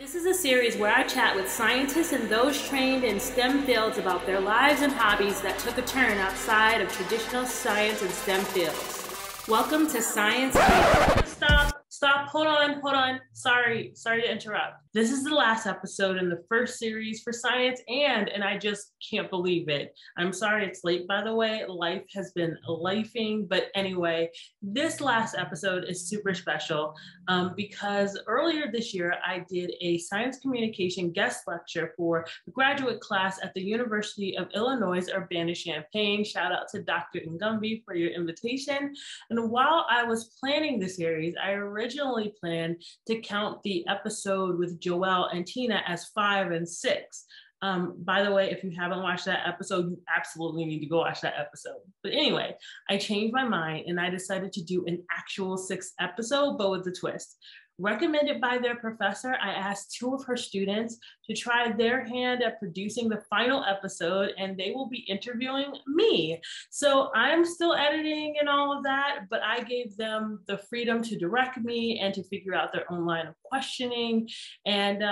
This is a series where I chat with scientists and those trained in STEM fields about their lives and hobbies that took a turn outside of traditional science and STEM fields. Welcome to Science. Stop, hold on. Sorry to interrupt. This is the last episode in the first series for science and I just can't believe it. I'm sorry it's late, by the way. Life has been lifing, but anyway, this last episode is super special because earlier this year, I did a science communication guest lecture for the graduate class at the University of Illinois Urbana-Champaign. Shout out to Dr. Ngumbi for your invitation. And while I was planning the series, I originally planned to count the episode with Joelle and Tina as 5 and 6. By the way, if you haven't watched that episode, you absolutely need to go watch that episode. But anyway, I changed my mind and I decided to do an actual 6th episode, but with a twist. Recommended by their professor, I asked 2 of her students to try their hand at producing the final episode, and they will be interviewing me. So I'm still editing and all of that, but I gave them the freedom to direct me and to figure out their own line of questioning. And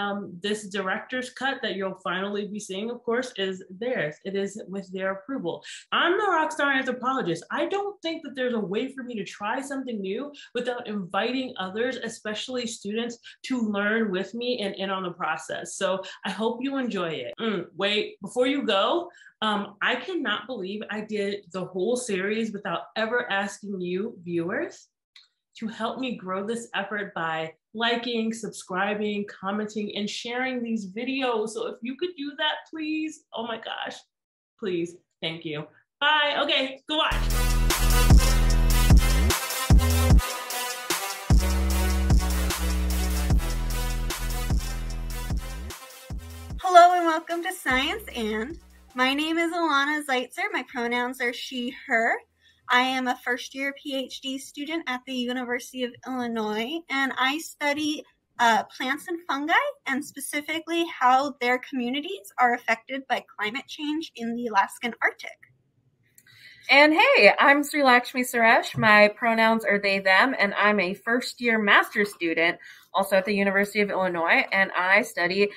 this director's cut that you'll finally be seeing, of course, is theirs. It is with their approval. I'm the rockstar anthropologist. I don't think that there's a way for me to try something new without inviting others, especially students, to learn with me and in on the process. So I hope you enjoy it. Wait, before you go, I cannot believe I did the whole series without ever asking you, viewers, to help me grow this effort by liking, subscribing, commenting, and sharing these videos. So if you could do that, please. Oh my gosh, please. Thank you. Bye. Okay, go watch. Hello and welcome to Science And. My name is Iliana. My pronouns are she, her. I am a first-year PhD student at the University of Illinois, and I study plants and fungi, and specifically how their communities are affected by climate change in the Alaskan Arctic. And hey, I'm Sreelakshmi. My pronouns are they, them, and I'm a first-year master's student also at the University of Illinois, and I study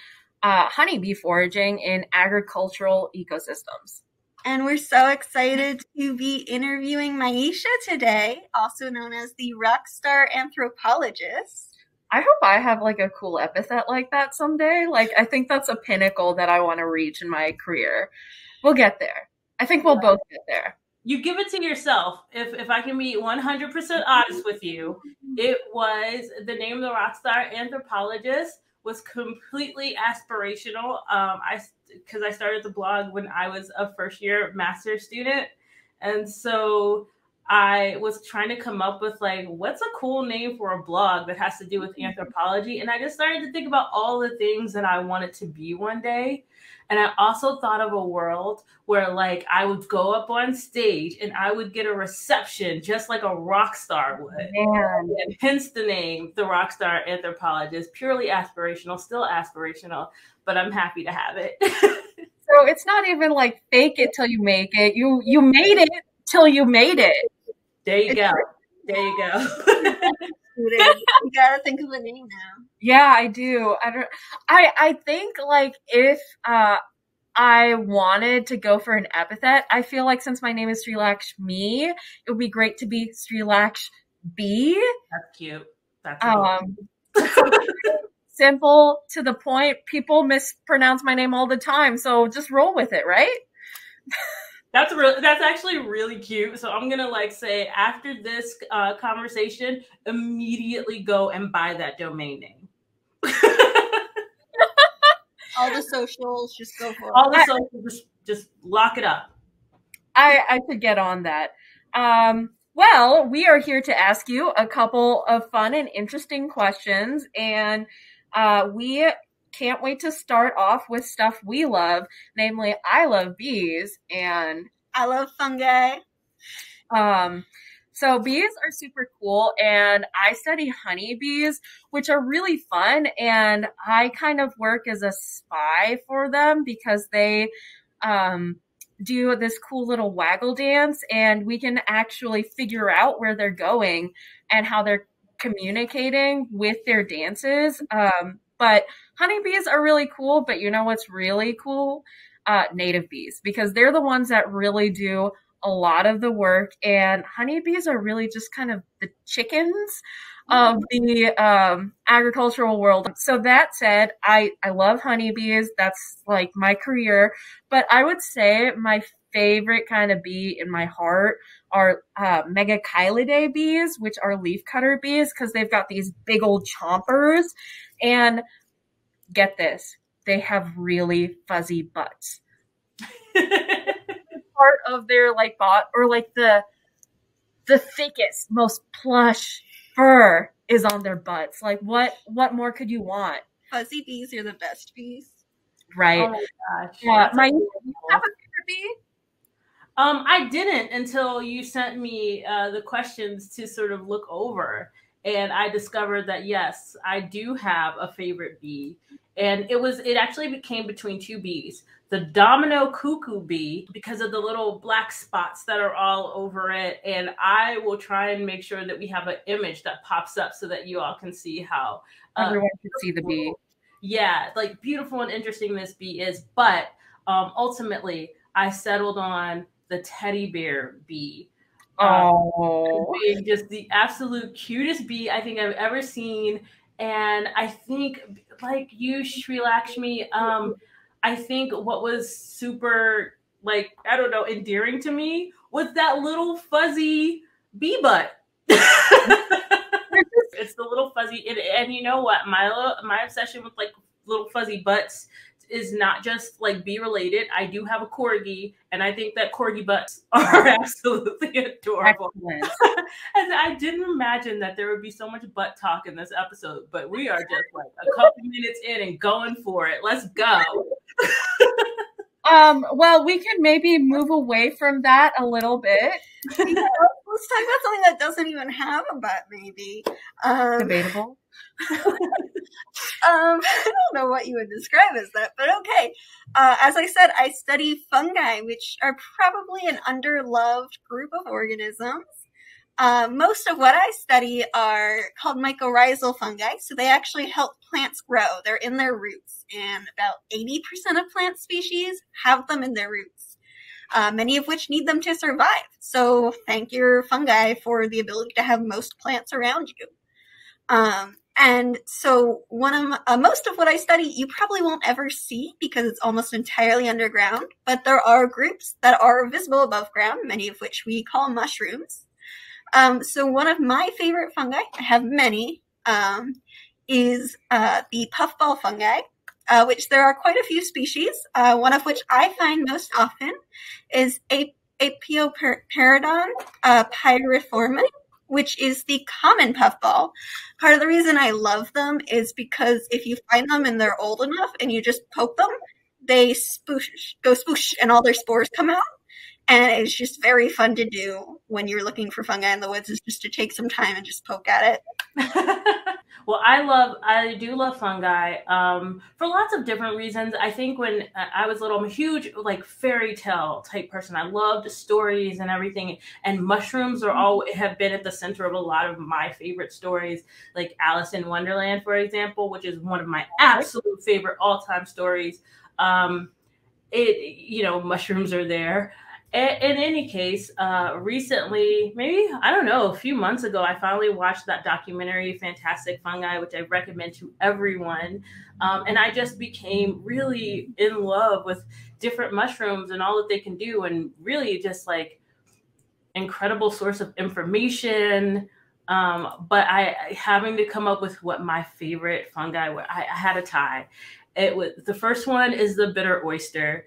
honeybee foraging in agricultural ecosystems. And we're so excited to be interviewing Maisha today, also known as the rockstar anthropologist. I hope I have like a cool epithet like that someday. Like, I think that's a pinnacle that I want to reach in my career. We'll get there. I think we'll both get there. You give it to yourself. If I can be 100% honest with you, it was the name of the rockstar anthropologist was completely aspirational. Because I started the blog when I was a first-year master's student. And so I was trying to come up with like, what's a cool name for a blog that has to do with anthropology? And I just started to think about all the things that I wanted to be one day. And I also thought of a world where like I would go up on stage and I would get a reception just like a rock star would. Man. And hence the name, the rockstar anthropologist, purely aspirational, still aspirational, but I'm happy to have it. So it's not even like fake it till you make it. You made it till you made it. There you go. You gotta think of a name now. Yeah, I do. I think like if I wanted to go for an epithet, I feel like since my name is Sreelakshmi, it would be great to be Sreelakshmi. That's cute. That's cute. Simple, to the point. People mispronounce my name all the time, so just roll with it, right? That's actually really cute. So I'm gonna like say after this conversation, immediately go and buy that domain name. All the socials, just go for it. All the socials, just lock it up. I could get on that. Well, we are here to ask you a couple of fun and interesting questions, and we can't wait to start off with stuff we love, namely I love bees and I love fungi. So bees are super cool, and I study honeybees, which are really fun, and I kind of work as a spy for them because they do this cool little waggle dance, and we can actually figure out where they're going and how they're communicating with their dances. But honeybees are really cool. But you know what's really cool? Native bees, because they're the ones that really do a lot of the work. And honeybees are really just kind of the chickens of the agricultural world. So that said, I love honeybees. That's like my career. But I would say my favorite kind of bee in my heart are Megachilidae bees, which are leafcutter bees, because they've got these big old chompers. And get this, they have really fuzzy butts. Part of their like bot, or like the thickest, most plush fur is on their butts. Like what more could you want? Fuzzy bees are the best bees. Right. Oh my gosh. Yeah. That's You have a favorite bee? I didn't until you sent me the questions to sort of look over. And I discovered that, yes, I do have a favorite bee. And it actually became between two bees. The domino cuckoo bee, because of the little black spots that are all over it. And I will try and make sure that we have an image that pops up so that you all can see how everyone can see the bee. Yeah, like beautiful and interesting this bee is. But ultimately, I settled on the teddy bear bee. Being just the absolute cutest bee I think I've ever seen. And I think, like you, Sreelakshmi, I think what was super, like, I don't know, endearing to me was that little fuzzy bee butt. It's the little fuzzy, and you know what? My obsession with like little fuzzy butts is not just like bee related. I do have a corgi, and I think that corgi butts are absolutely adorable. And I didn't imagine that there would be so much butt talk in this episode, but we are just like a couple minutes in and going for it. Let's go. Well, we can maybe move away from that a little bit. Yeah, let's talk about something that doesn't even have a butt, maybe. Debatable. I don't know what you would describe as that, but okay. As I said, I study fungi, which are probably an underloved group of organisms. Most of what I study are called mycorrhizal fungi, so they actually help plants grow. They're in their roots, and about 80% of plant species have them in their roots, many of which need them to survive. So thank your fungi for the ability to have most plants around you. And so most of what I study, you probably won't ever see because it's almost entirely underground, but there are groups that are visible above ground, many of which we call mushrooms. So one of my favorite fungi, I have many, is the puffball fungi, which there are quite a few species, one of which I find most often is Apioperidon pyriforme, which is the common puffball. Part of the reason I love them is because if you find them and they're old enough and you just poke them, they go spoosh, and all their spores come out. And it's just very fun to do when you're looking for fungi in the woods, is just to take some time and just poke at it. Well, I do love fungi for lots of different reasons. I think when I was little, I'm a huge like fairy tale type person. I loved stories and everything, and mushrooms have been at the center of a lot of my favorite stories, like Alice in Wonderland, for example, which is one of my absolute favorite all-time stories. Mushrooms are there. In any case, recently, maybe, I don't know, a few months ago, I finally watched that documentary, Fantastic Fungi, which I recommend to everyone. And I just became really in love with different mushrooms and all that they can do, and really just like incredible source of information. But having to come up with what my favorite fungi were, I had a tie. The first one is the bitter oyster.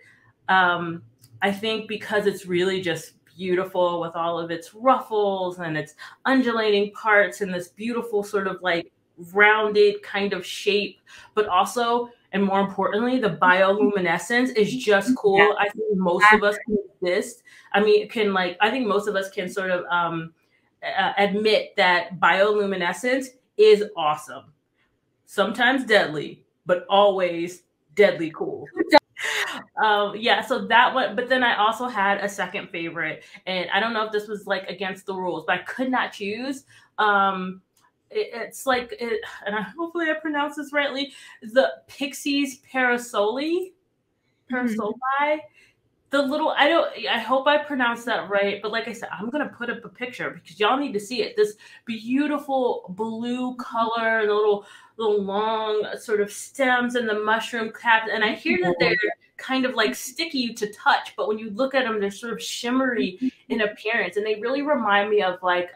I think because it's really just beautiful with all of its ruffles and its undulating parts and this beautiful sort of like rounded kind of shape, but also, and more importantly, the bioluminescence is just cool. Yeah. I think most of us can exist. I think most of us can sort of admit that bioluminescence is awesome. Sometimes deadly, but always deadly cool. So that one, but then I also had a second favorite, and I don't know if this was like against the rules, but I could not choose. it's like, and hopefully I pronounce this rightly, the Pixies parasoli. The little, I hope I pronounced that right, but like I said, I'm gonna put up a picture because y'all need to see it. This beautiful blue color, the little long sort of stems and the mushroom caps, and I hear that they're kind of like sticky to touch, but when you look at them, they're sort of shimmery in appearance, and they really remind me of like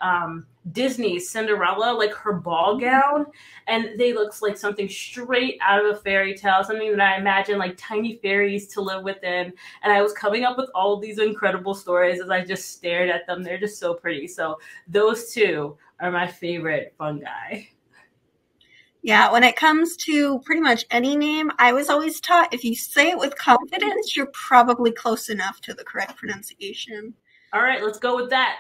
Disney's Cinderella, like her ball gown, and they look like something straight out of a fairy tale, something that I imagine like tiny fairies to live within. And I was coming up with all of these incredible stories as I just stared at them. They're just so pretty. So those two are my favorite fungi. Yeah, when it comes to pretty much any name, I was always taught if you say it with confidence, you're probably close enough to the correct pronunciation. All right, let's go with that.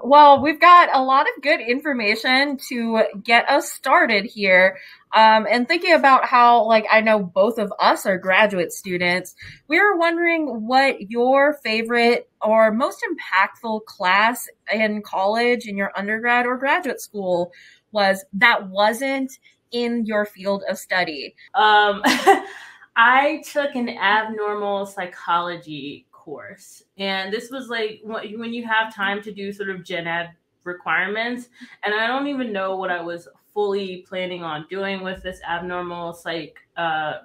Well, we've got a lot of good information to get us started here. And thinking about how, like, I know both of us are graduate students, we were wondering what your favorite or most impactful class in college, in your undergrad or graduate school was that wasn't in your field of study. I took an abnormal psychology course, and this was like when you have time to do sort of gen ed requirements, and I don't even know what I was fully planning on doing with this abnormal psych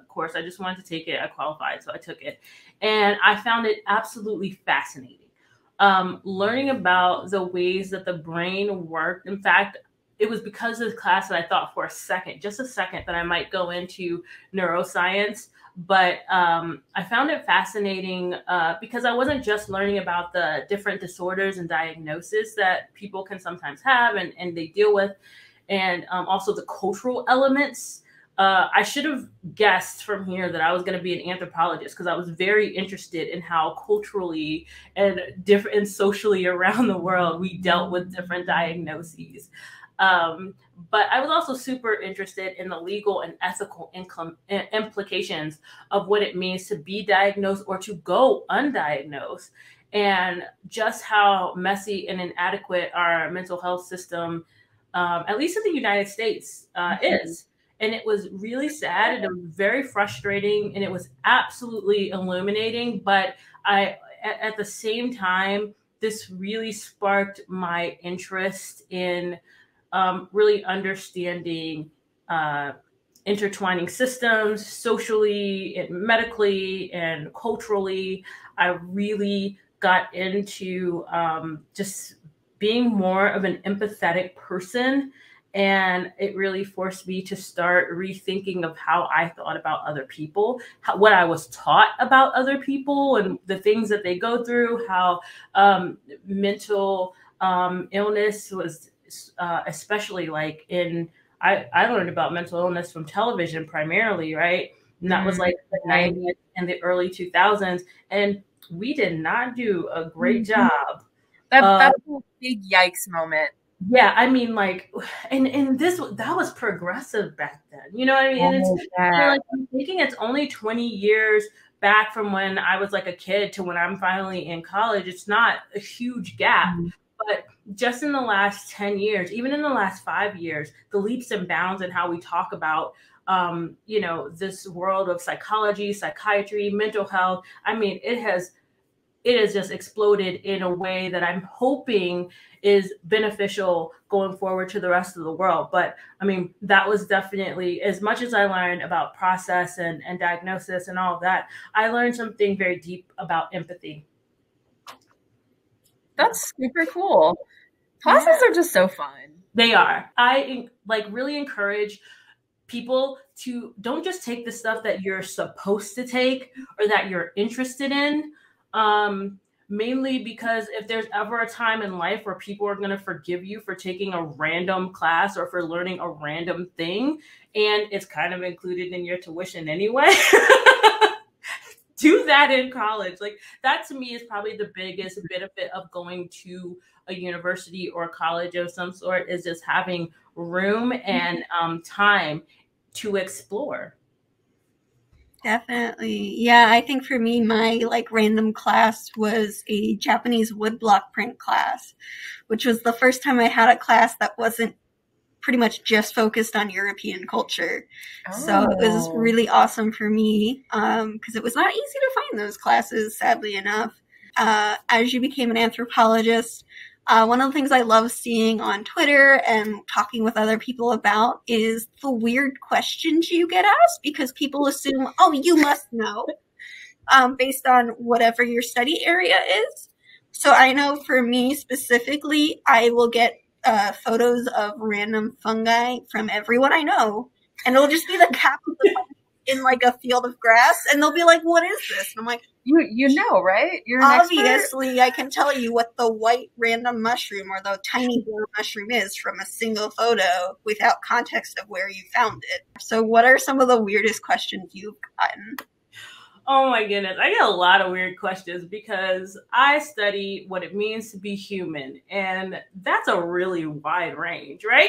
course. I just wanted to take it. I qualified, so I took it, and I found it absolutely fascinating. Learning about the ways that the brain worked. In fact, it was because of the class that I thought for just a second, that I might go into neuroscience. But I found it fascinating because I wasn't just learning about the different disorders and diagnoses that people can sometimes have and they deal with, and also the cultural elements. I should have guessed from here that I was going to be an anthropologist because I was very interested in how culturally and different and socially around the world we dealt with different diagnoses. But I was also super interested in the legal and ethical implications of what it means to be diagnosed or to go undiagnosed, and just how messy and inadequate our mental health system, at least in the United States, is. And it was really sad, and it was very frustrating, and it was absolutely illuminating. But at the same time, this really sparked my interest in really understanding intertwining systems socially and medically and culturally. I really got into just being more of an empathetic person. And it really forced me to start rethinking of how I thought about other people, what I was taught about other people and the things that they go through, how mental illness was especially like I learned about mental illness from television primarily, right? And that was like the 90s and the early 2000s. And we did not do a great job. That's a big yikes moment. Yeah, I mean, like, and that was progressive back then. You know what I mean? And I'm thinking it's only 20 years back from when I was like a kid to when I'm finally in college. It's not a huge gap. But just in the last 10 years, even in the last 5 years, the leaps and bounds in how we talk about, this world of psychology, psychiatry, mental health. I mean, it has just exploded in a way that I'm hoping is beneficial going forward to the rest of the world. But I mean, that was definitely, as much as I learned about process and diagnosis and all of that, I learned something very deep about empathy. That's super cool. Classes are just so fun. They are. I really encourage people to don't just take the stuff that you're supposed to take or that you're interested in. Mainly because if there's ever a time in life where people are going to forgive you for taking a random class or for learning a random thing, and it's kind of included in your tuition anyway, do that in college. Like, that to me is probably the biggest benefit of going to a university or college of some sort, is just having room and time to explore. Definitely. Yeah, I think for me, my like random class was a Japanese woodblock print class, which was the first time I had a class that wasn't pretty much just focused on European culture. So it was really awesome for me because it was not easy to find those classes, sadly enough. As you became an anthropologist, one of the things I love seeing on Twitter and talking with other people about is the weird questions you get asked because people assume, oh, you must know, based on whatever your study area is. So I know for me specifically, I will get photos of random fungi from everyone I know, and it'll just be the cap of the fungi in like a field of grass, and they'll be like, "What is this?" And I'm like, "You know, right? You're an obviously, I can tell you what the white random mushroom or the tiny blue mushroom is from a single photo without context of where you found it." So, what are some of the weirdest questions you've gotten? Oh my goodness. I get a lot of weird questions because I study what it means to be human. And that's a really wide range, right?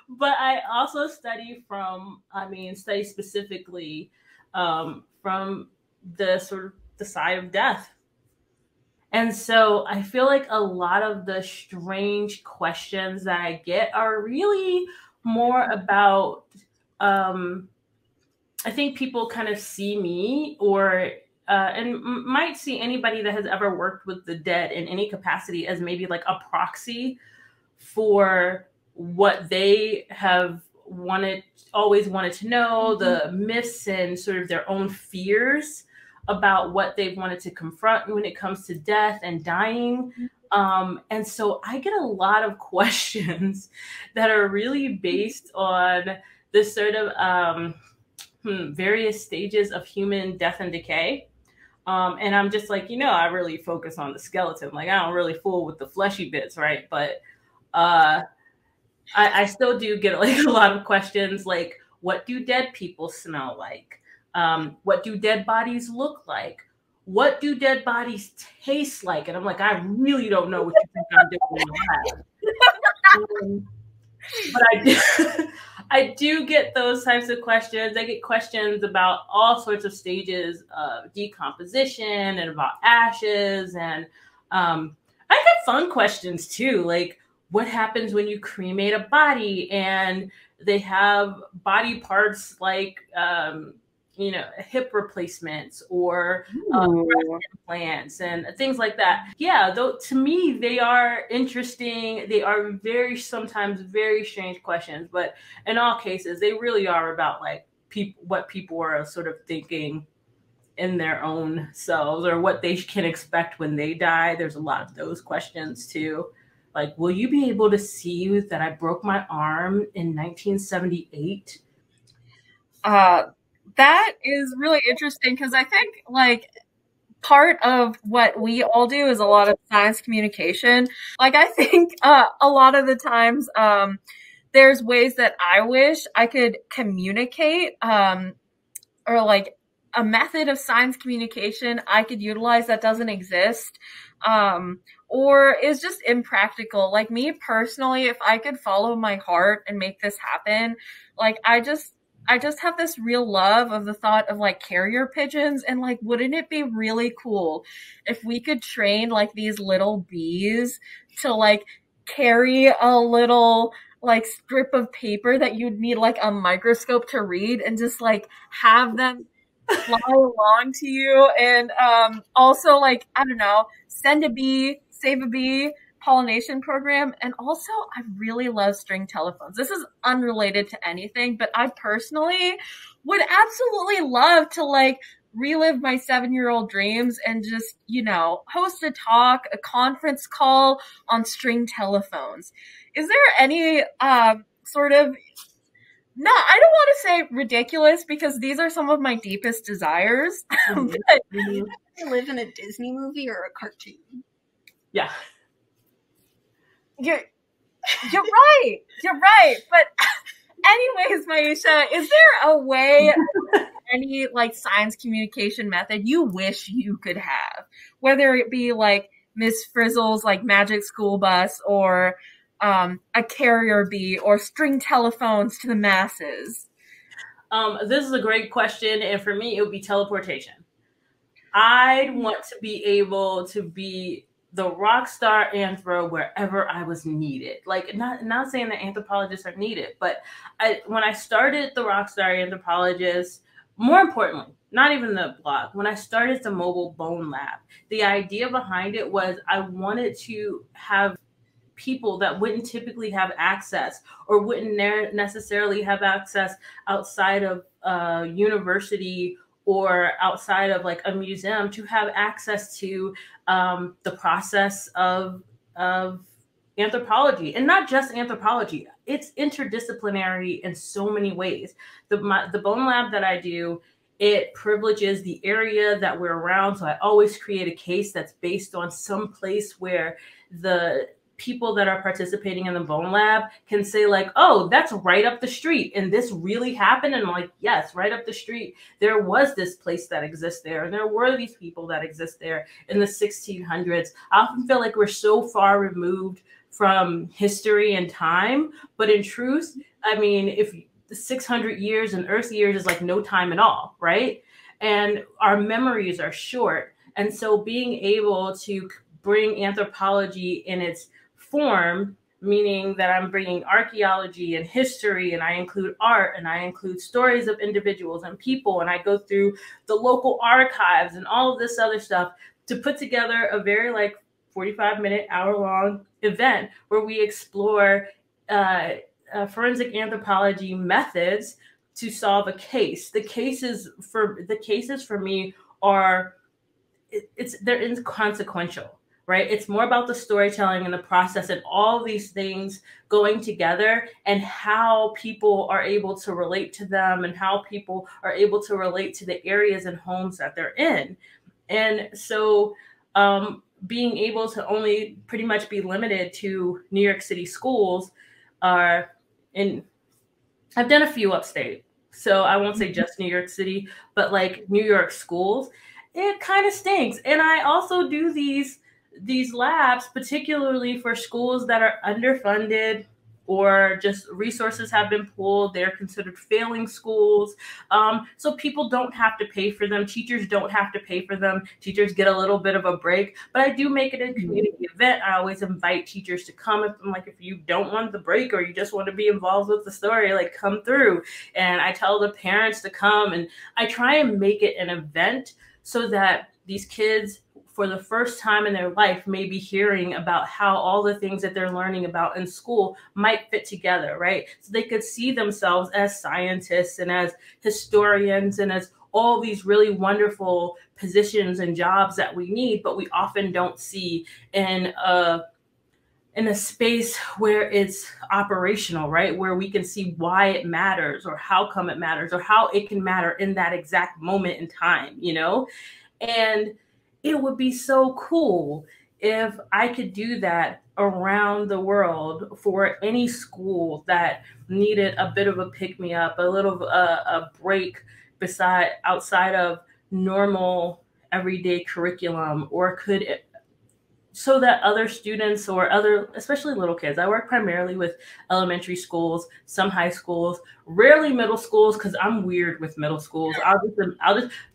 But I also study specifically from the sort of the side of death. And so I feel like a lot of the strange questions that I get are really more about, I think people kind of see me and might see anybody that has ever worked with the dead in any capacity as maybe like a proxy for what they have always wanted to know, the myths and sort of their own fears about what they've wanted to confront when it comes to death and dying. And so I get a lot of questions that are really based on this sort of various stages of human death and decay. And I'm just like, I really focus on the skeleton. Like, I don't really fool with the fleshy bits, right? But I still do get like a lot of questions like, what do dead people smell like? What do dead bodies look like? What do dead bodies taste like? And I'm like, I really don't know what you think I'm doing in the lab. But I do get those types of questions. I get questions about all sorts of stages of decomposition and about ashes. And I get fun questions too, like what happens when you cremate a body and they have body parts like, hip replacements or breast implants and things like that. Yeah, though to me they are interesting. They are sometimes very strange questions, but in all cases they really are about like what people are sort of thinking in their own selves or what they can expect when they die. There's a lot of those questions too. Like, will you be able to see that I broke my arm in 1978? That is really interesting because I think like part of what we all do is a lot of science communication. Like I think a lot of the times there's ways that I wish I could communicate or like a method of science communication I could utilize that doesn't exist or is just impractical. Like me personally, if I could follow my heart and make this happen, like I just have this real love of the thought of like carrier pigeons and like, wouldn't it be really cool if we could train like these little bees to like carry a little like strip of paper that you'd need like a microscope to read and just like have them fly along to you and also like, I don't know, send a bee, save a bee, pollination program. And also I really love string telephones. This is unrelated to anything, but I personally would absolutely love to like relive my 7-year-old dreams and just, host a talk, a conference call on string telephones. Is there any sort of, no, I don't want to say ridiculous because these are some of my deepest desires. But you live in a Disney movie or a cartoon? Yeah. You're right. You're right. But anyways, Maisha, is there a way, any like science communication method you wish you could have? Whether it be like Miss Frizzle's like magic school bus or a carrier bee or string telephones to the masses? This is a great question, and for me, it would be teleportation. I'd want to be able to be the rock star anthro wherever I was needed. Like, not saying that anthropologists are needed, but when I started the rock star anthropologist, more importantly, not even the blog, when I started the mobile bone lab, the idea behind it was I wanted to have people that wouldn't typically have access or wouldn't necessarily have access outside of university or outside of like a museum to have access to the process of anthropology, and not just anthropology. It's interdisciplinary in so many ways. The bone lab that I do, it privileges the area that we're around. So I always create a case that's based on some place where the people that are participating in the bone lab can say like, oh, that's right up the street. And this really happened. And I'm like, yes, right up the street. There was this place that exists there. And there were these people that exist there in the 1600s. I often feel like we're so far removed from history and time. But in truth, I mean, if 600 years and Earth years is like no time at all, right? And our memories are short. And so being able to bring anthropology in its form, meaning that I'm bringing archaeology and history, and I include art, and I include stories of individuals and people, and I go through the local archives and all of this other stuff to put together a very like 45-minute, hour-long event where we explore forensic anthropology methods to solve a case. The cases for me are they're inconsequential. Right? It's more about the storytelling and the process and all these things going together and how people are able to relate to them and how people are able to relate to the areas and homes that they're in. And so being able to only pretty much be limited to New York City schools I've done a few upstate. So I won't say just New York City, but like New York schools, it kind of stinks. And I also do these labs, particularly for schools that are underfunded or just resources have been pulled. They're considered failing schools. So people don't have to pay for them. Teachers don't have to pay for them. Teachers get a little bit of a break, but I do make it a community event. I always invite teachers to come. If you don't want the break or you just want to be involved with the story, like come through. And I tell the parents to come, and I try and make it an event so that these kids, for the first time in their life, may be hearing about how all the things that they're learning about in school might fit together, right? So they could see themselves as scientists and as historians and as all these really wonderful positions and jobs that we need, but we often don't see in a space where it's operational, right? Where we can see why it matters or how come it matters or how it can matter in that exact moment in time, you know? And it would be so cool if I could do that around the world for any school that needed a bit of a pick-me-up, a little a break outside of normal everyday curriculum, or so that other students or especially little kids. I work primarily with elementary schools, some high schools, rarely middle schools, because I'm weird with middle schools.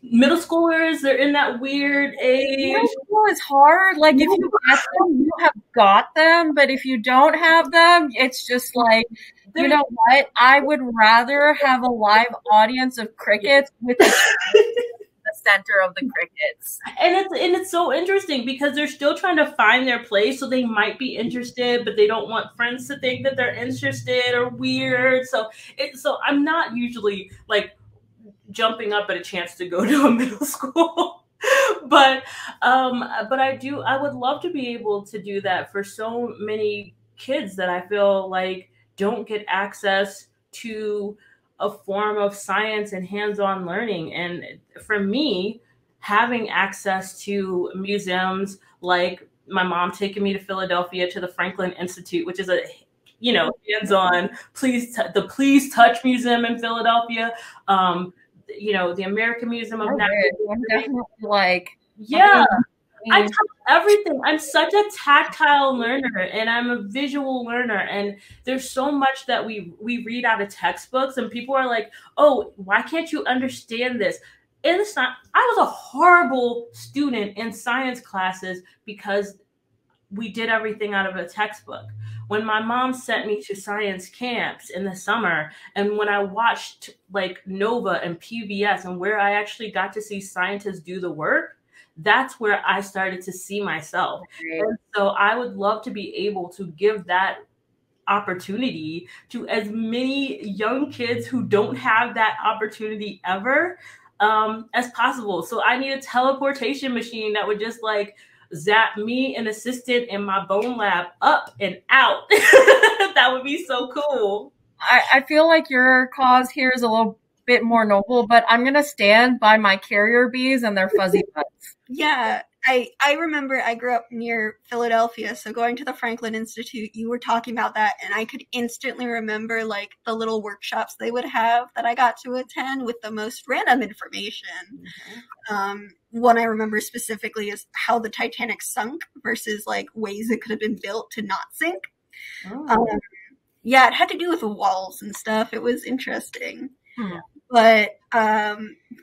Middle schoolers, they're in that weird age. Middle school is hard. Like if you get them, you have got them. But if you don't have them, it's just like, you know what? I would rather have a live audience of crickets with center of the crickets. And it's so interesting because they're still trying to find their place, so they might be interested, but they don't want friends to think that they're interested or weird. So I'm not usually like jumping up at a chance to go to a middle school. but I would love to be able to do that for so many kids that I feel like don't get access to a form of science and hands-on learning. And for me, having access to museums, like my mom taking me to Philadelphia to the Franklin Institute, which is a hands-on the Please Touch Museum in Philadelphia, the American Museum of Natural History. Like, yeah. I touch everything. I'm such a tactile learner, and I'm a visual learner. And there's so much that we read out of textbooks, and people are like, "Oh, why can't you understand this?" And it's not. I was a horrible student in science classes because we did everything out of a textbook. When my mom sent me to science camps in the summer, and when I watched like Nova and PBS, and where I actually got to see scientists do the work, that's where I started to see myself. And so I would love to be able to give that opportunity to as many young kids who don't have that opportunity ever as possible. So I need a teleportation machine that would just like zap me, an assistant in my bone lab, up and out. That would be so cool. I feel like your cause here is a little bit more noble, but I'm going to stand by my carrier bees and their fuzzy butts. Yeah, I remember I grew up near Philadelphia, so going to the Franklin Institute, you were talking about that, and I could instantly remember like the little workshops they would have that I got to attend with the most random information. Mm-hmm. One I remember specifically is how the Titanic sunk versus like ways it could have been built to not sink. Oh. Yeah, it had to do with the walls and stuff. It was interesting. Hmm. But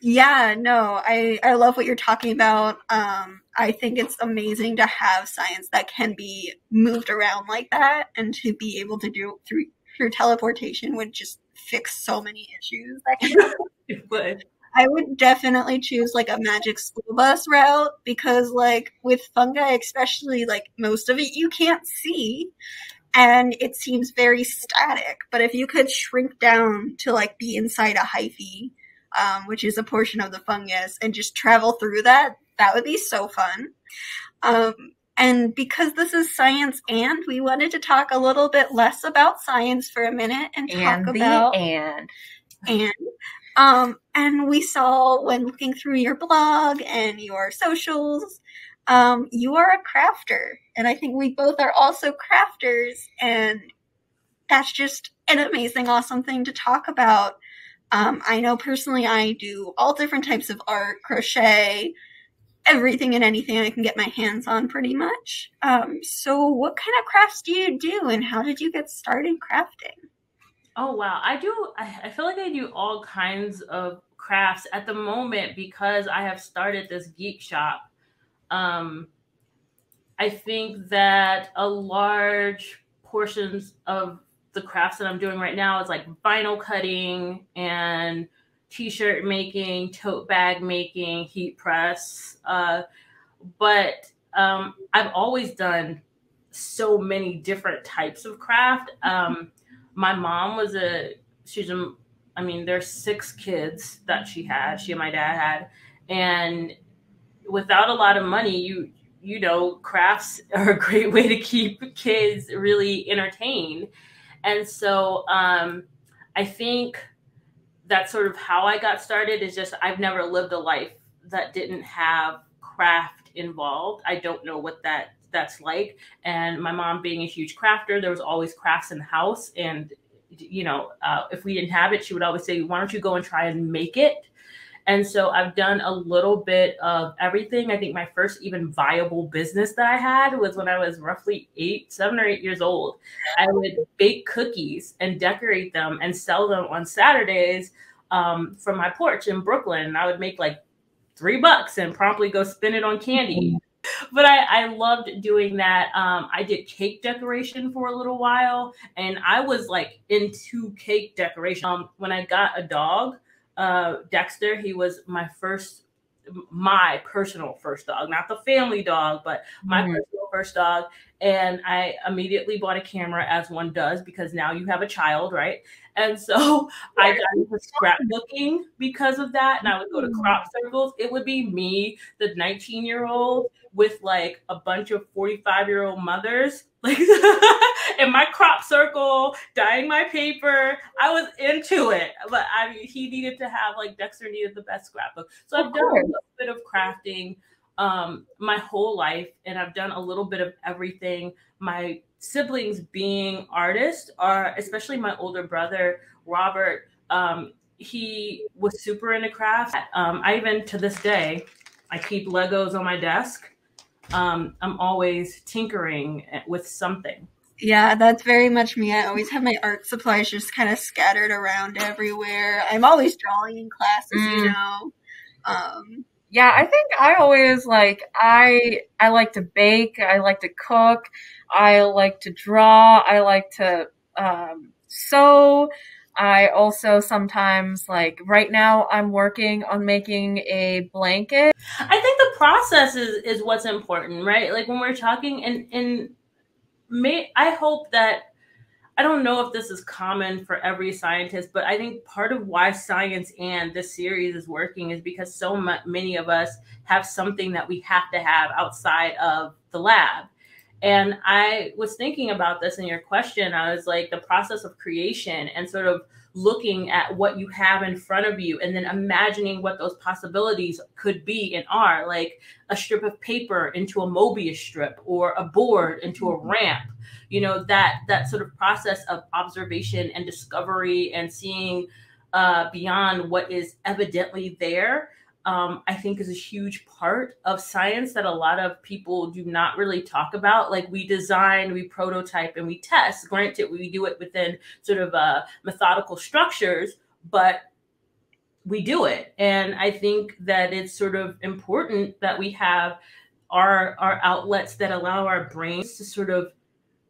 yeah, no, I love what you're talking about. I think it's amazing to have science that can be moved around like that, and to be able to do it through teleportation would just fix so many issues that can happen. It would. I would definitely choose like a magic school bus route, because like with fungi especially, like most of it you can't see. And it seems very static. But if you could shrink down to like be inside a hyphae, which is a portion of the fungus, and just travel through that, that would be so fun. And because this is science, and we wanted to talk a little bit less about science for a minute and talk about and we saw when looking through your blog and your socials, you are a crafter, and I think we both are also crafters, and that's just an amazing, awesome thing to talk about. I know personally I do all different types of art, crochet, everything and anything I can get my hands on pretty much. So what kind of crafts do you do, and how did you get started crafting? Oh, wow. I feel like I do all kinds of crafts at the moment because I have started this geek shop. I think that a large portions of the crafts that I'm doing right now is like vinyl cutting and t-shirt making, tote bag making, heat press. But I've always done so many different types of craft. My mom was there's 6 kids that she and my dad had. And without a lot of money, you know, crafts are a great way to keep kids really entertained. And so I think that's sort of how I got started. Is just I've never lived a life that didn't have craft involved. I don't know what that's like. And my mom being a huge crafter, there was always crafts in the house. And, you know, if we didn't have it, she would always say, why don't you go and try and make it? And so I've done a little bit of everything. I think my first even viable business that I had was when I was roughly 7 or 8 years old. I would bake cookies and decorate them and sell them on Saturdays from my porch in Brooklyn. And I would make like $3 and promptly go spend it on candy. But I loved doing that. I did cake decoration for a little while, and I was like into cake decoration. When I got a dog, Dexter, he was my personal first dog, not the family dog, but my personal first dog. And I immediately bought a camera, as one does, because now you have a child, right? And so I got into scrapbooking because of that. And I would go to crop circles. It would be me, the 19-year-old, with like a bunch of 45-year-old mothers, like in my crop circle, dyeing my paper. I was into it, but Dexter needed the best scrapbook. So I've done a little bit of crafting my whole life, and I've done a little bit of everything. My siblings being artists, especially my older brother, Robert, he was super into craft. I even, to this day, I keep Legos on my desk. I'm always tinkering with something. Yeah, that's very much me. I always have my art supplies just kind of scattered around everywhere. I'm always drawing in classes, you know. Yeah, I think I always I like to bake, I like to cook, I like to draw, I like to sew. I also sometimes right now I'm working on making a blanket. I think the process is what's important, right? Like when we're talking and I hope that I don't know if this is common for every scientist, but I think part of why Science and this series is working is because many of us have something that we have to have outside of the lab. And I was thinking about this in your question. I was like, the process of creation and sort of looking at what you have in front of you and then imagining what those possibilities could be and are, like a strip of paper into a Mobius strip or a board into a ramp. You know, that sort of process of observation and discovery and seeing beyond what is evidently there, I think is a huge part of science that a lot of people do not really talk about. Like we design, we prototype, and we test. Granted, we do it within sort of methodical structures, but we do it. And I think that it's sort of important that we have our outlets that allow our brains to sort of,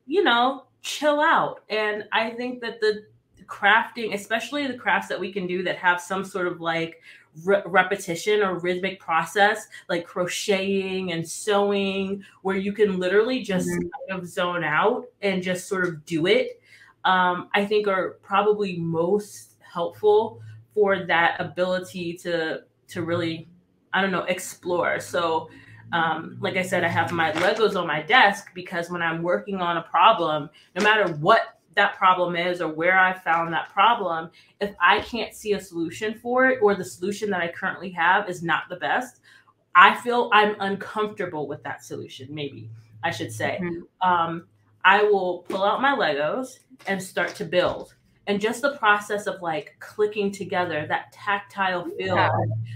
you know, chill out. And I think that the crafting, especially the crafts that we can do that have some sort of like repetition or rhythmic process, like crocheting and sewing, where you can literally just kind of zone out and just sort of do it, I think are probably most helpful for that ability to really, I don't know, explore. So like I said, I have my Legos on my desk because when I'm working on a problem, no matter what that problem is or where I found that problem, if I can't see a solution for it or the solution that I currently have is not the best, I feel I'm uncomfortable with that solution, maybe I should say. I will pull out my Legos and start to build. And just the process of like clicking together that tactile feel,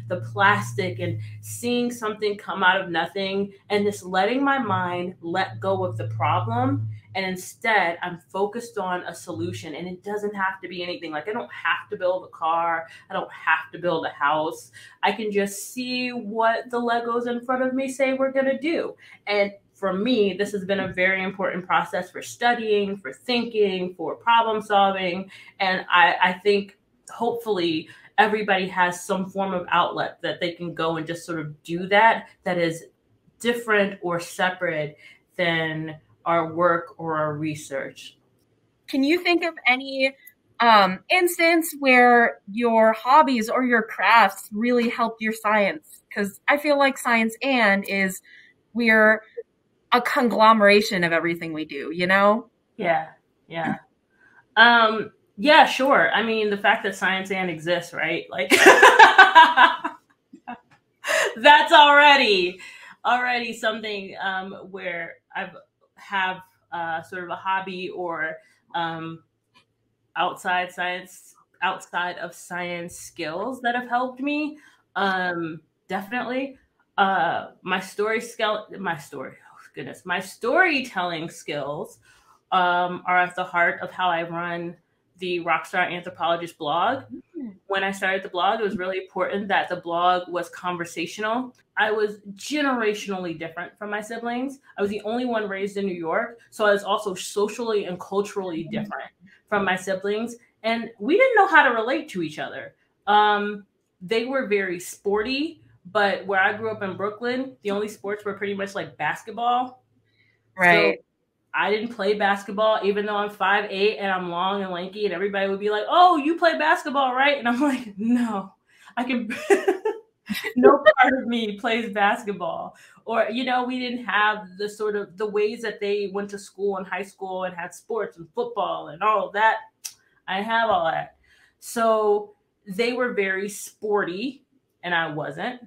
the plastic and seeing something come out of nothing and just letting my mind let go of the problem. And instead, I'm focused on a solution. And it doesn't have to be anything. Like I don't have to build a car. I don't have to build a house. I can just see what the Legos in front of me say we're going to do. And for me, this has been a very important process for studying, for thinking, for problem solving. And I think hopefully everybody has some form of outlet that they can go and just sort of do that is different or separate than our work or our research. Can you think of any instance where your hobbies or your crafts really helped your science? Because I feel like Science and is we're a conglomeration of everything we do, you know? Yeah. Yeah, sure. I mean, the fact that Science and exists, right? Like that's already something where I have sort of a hobby or outside of science skills that have helped me. Definitely. My storytelling skills are at the heart of how I run the Rockstar Anthropologist blog. When I started the blog, it was really important that the blog was conversational. I was generationally different from my siblings. I was the only one raised in New York, so I was also socially and culturally different from my siblings, and we didn't know how to relate to each other. They were very sporty, but where I grew up in Brooklyn, the only sports were pretty much like basketball. Right. So I didn't play basketball, even though I'm 5'8" and I'm long and lanky, and everybody would be like, "Oh, you play basketball, right?" And I'm like, "No, I can." No part of me plays basketball. Or, you know, we didn't have the sort of the ways that they went to school and high school and had sports and football and all of that. I didn't have all that. So they were very sporty and I wasn't.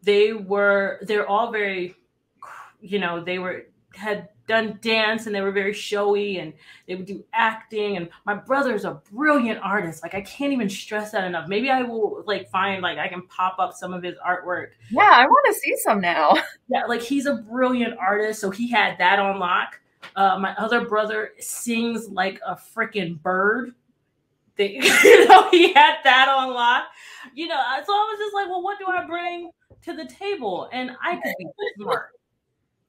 They're all very, you know, had done dance and they were very showy and they would do acting. And my brother's a brilliant artist. Like I can't even stress that enough. Maybe I will like find like I can pop up some of his artwork. Yeah, I want to see some now. Yeah, like he's a brilliant artist, so he had that on lock. My other brother sings like a freaking bird. He had that on lock. So I was just like, well, what do I bring to the table? And I could be smart.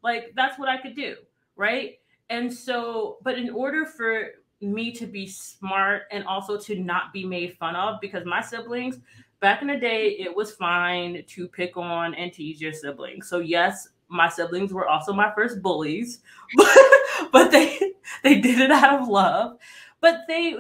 Like that's what I could do, right? And so, but in order for me to be smart and also to not be made fun of, because my siblings, back in the day, it was fine to pick on and tease your siblings. So yes, my siblings were also my first bullies, but they did it out of love. But they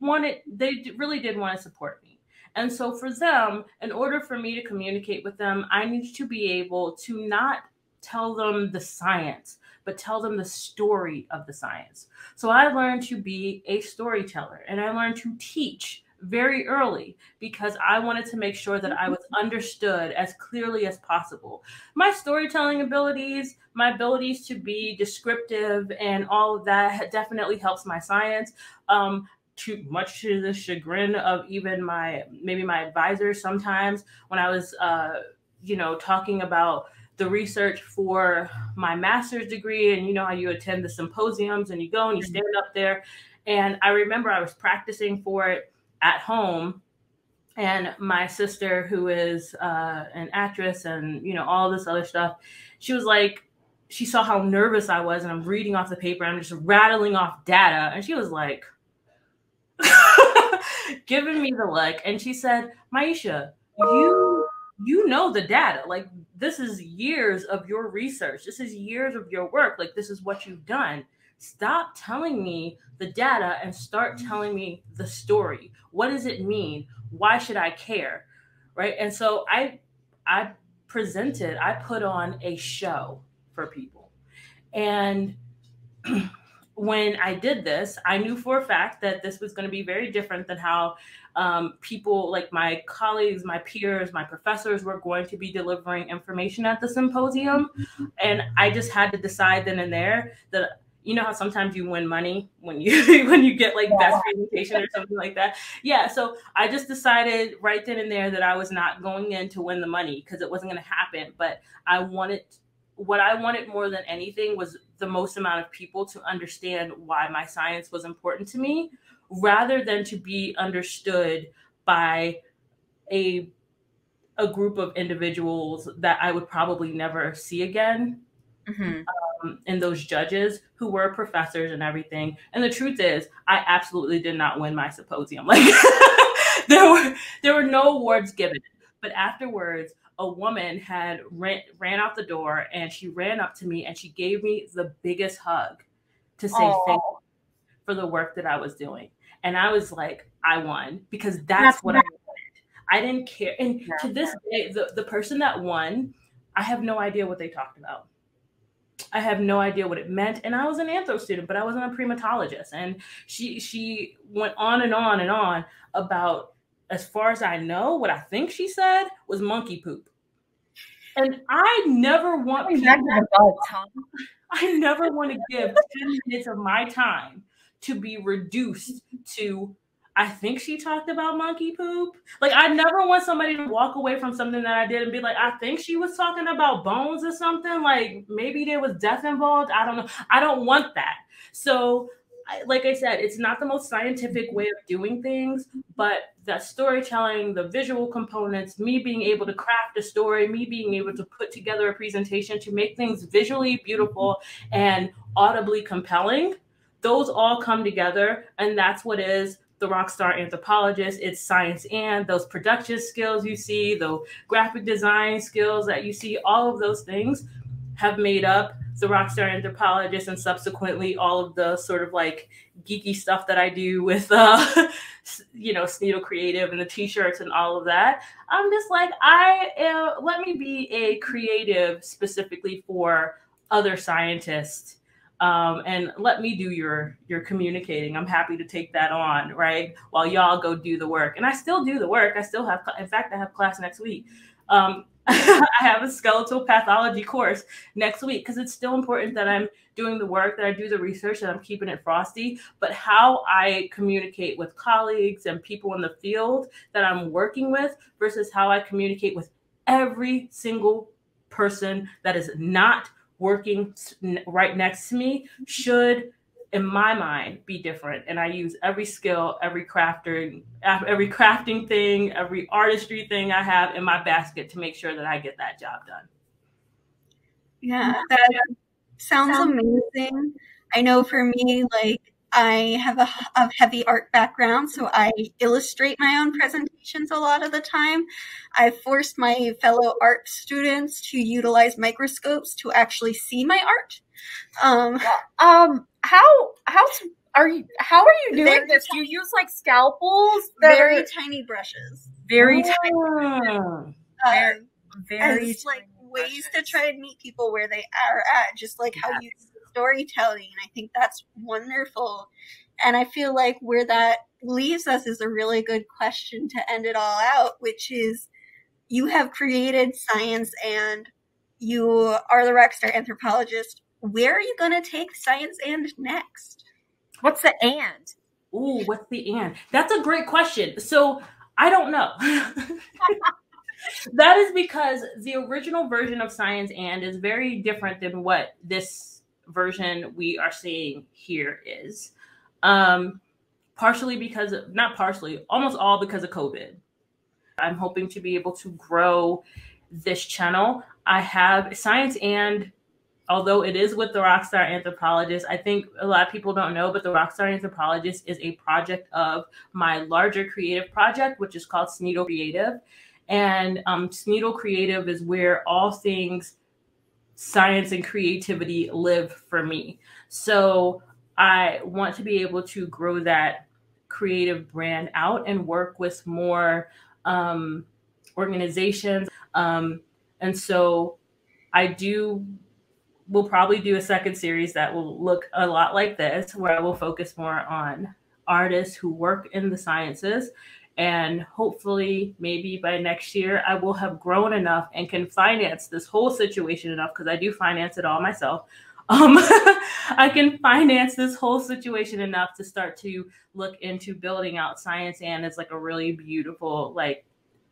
really did want to support me. And so for them, in order for me to communicate with them, I needed to be able to not tell them the science, but tell them the story of the science. So I learned to be a storyteller, and I learned to teach very early because I wanted to make sure that I was understood as clearly as possible. My storytelling abilities, my abilities to be descriptive and all of that definitely helps my science. Too much to the chagrin of even my advisors sometimes when I was talking about the research for my master's degree, and how you attend the symposiums and you go and you stand up there. And I remember I was practicing for it at home, and my sister, who is an actress and all this other stuff, she was like, she saw how nervous I was, and I'm reading off the paper, I'm just rattling off data, and she was like giving me the look, and she said, Maisha, you know the data. Like, this is years of your research. This is years of your work. Like, this is what you've done. Stop telling me the data and start telling me the story. What does it mean? Why should I care? Right? And so I put on a show for people. And when I did this, I knew for a fact that this was going to be very different than how people like my colleagues, my peers, my professors were going to be delivering information at the symposium. And I just had to decide then and there that, how sometimes you win money when you get like best presentation or something like that. Yeah. So I just decided right then and there that I was not going in to win the money because it wasn't going to happen. But what I wanted more than anything was the most amount of people to understand why my science was important to me, rather than to be understood by a group of individuals that I would probably never see again. Mm-hmm. And those judges who were professors and everything. And the truth is, I absolutely did not win my symposium. Like there were no awards given. But afterwards, a woman had ran out the door, and she ran up to me and she gave me the biggest hug to say thank you for the work that I was doing. And I was like, I won, because that's what I wanted. I didn't care. And to this day, the person that won, I have no idea what they talked about. I have no idea what it meant. And I was an anthro student, but I wasn't a primatologist. And she went on and on and on about, as far as I know, what I think she said was monkey poop. And I never want I never want to give 10 minutes of my time to be reduced to, I think she talked about monkey poop. Like, I never want somebody to walk away from something that I did and be like, I think she was talking about bones or something. Like, maybe there was death involved. I don't know. I don't want that. So, like I said, it's not the most scientific way of doing things, but that storytelling, the visual components, me being able to craft a story, me being able to put together a presentation to make things visually beautiful and audibly compelling, those all come together. And that's what is the Rockstar Anthropologist. It's science, and those production skills you see, the graphic design skills that you see, all of those things have made up the Rockstar Anthropologist, and subsequently all of the sort of like geeky stuff that I do with, Sneedle Creative and the t-shirts and all of that. I'm just like, let me be a creative specifically for other scientists. And let me do your communicating. I'm happy to take that on, right? While y'all go do the work. And I still do the work. I still have, in fact, I have class next week. I have a skeletal pathology course next week because it's still important that I'm doing the work, that I do the research, that I'm keeping it frosty. But how I communicate with colleagues and people in the field that I'm working with versus how I communicate with every single person that is not working right next to me should, in my mind, be different. And I use every skill, every crafting thing, every artistry thing I have in my basket to make sure that I get that job done. Yeah, that sounds amazing. I know for me, like, I have a heavy art background, so I illustrate my own presentations a lot of the time. I've forced my fellow art students to utilize microscopes to actually see my art. How are you doing this? Do you use like scalpels? Very tiny brushes. Very tiny. Very as like ways to try and meet people where they are at, just like how you do storytelling. And I think that's wonderful. And I feel like where that leaves us is a really good question to end it all out, which is you have created Science and you are the rockstar anthropologist. Where are you going to take Science and next? What's the and? Ooh, what's the and? That's a great question. So I don't know. That is because the original version of Science and is very different than what this version we are seeing here is. Partially because, not partially, almost all because of COVID. I'm hoping to be able to grow this channel. I have Science and, although it is with the Rockstar Anthropologist, I think a lot of people don't know, but the Rockstar Anthropologist is a project of my larger creative project, which is called Sneedle Creative. And Sneedle Creative is where all things science and creativity live for me. So I want to be able to grow that creative brand out and work with more organizations. And so we'll probably do a second series that will look a lot like this, where I will focus more on artists who work in the sciences. And hopefully, maybe by next year, I will have grown enough and can finance this whole situation enough, because I do finance it all myself. I can finance this whole situation enough to start to look into building out Science and as like a really beautiful, like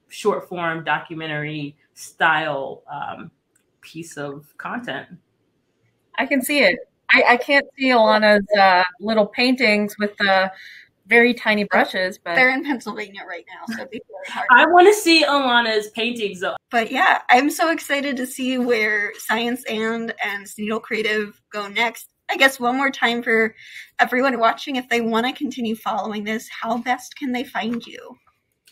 short form documentary style piece of content. I can see it. I can't see Ilana's little paintings with the very tiny brushes, but they're in Pennsylvania right now, so it'd be very hard. I want to see Ilana's paintings though. But yeah, I'm so excited to see where Science and Sneedle Creative go next. I guess one more time for everyone watching, if they want to continue following this, how best can they find you?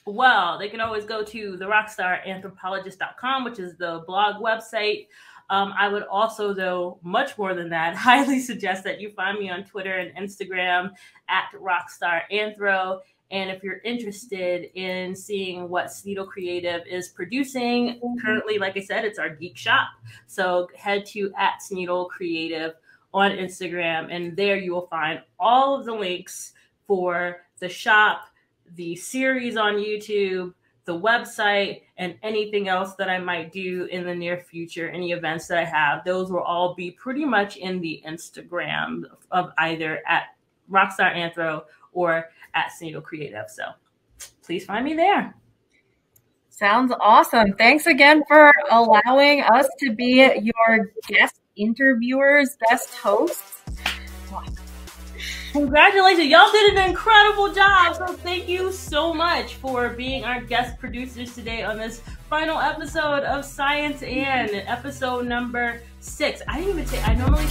Well, they can always go to therockstaranthropologist.com, which is the blog website. I would also, though, much more than that, highly suggest that you find me on Twitter and Instagram at rockstaranthro. And if you're interested in seeing what Sneedle Creative is producing, currently, like I said, it's our geek shop. So head to at Sneedle Creative on Instagram, and there you will find all of the links for the shop, the series on YouTube, the website, and anything else that I might do in the near future, any events that I have. Those will all be pretty much in the Instagram of either at Rockstar Anthro or at Sneedle Creative. So please find me there. Sounds awesome. Thanks again for allowing us to be your guest interviewers, guest hosts. Congratulations. Y'all did an incredible job. So thank you so much for being our guest producers today on this final episode of Science and episode number 6. I didn't even say, I normally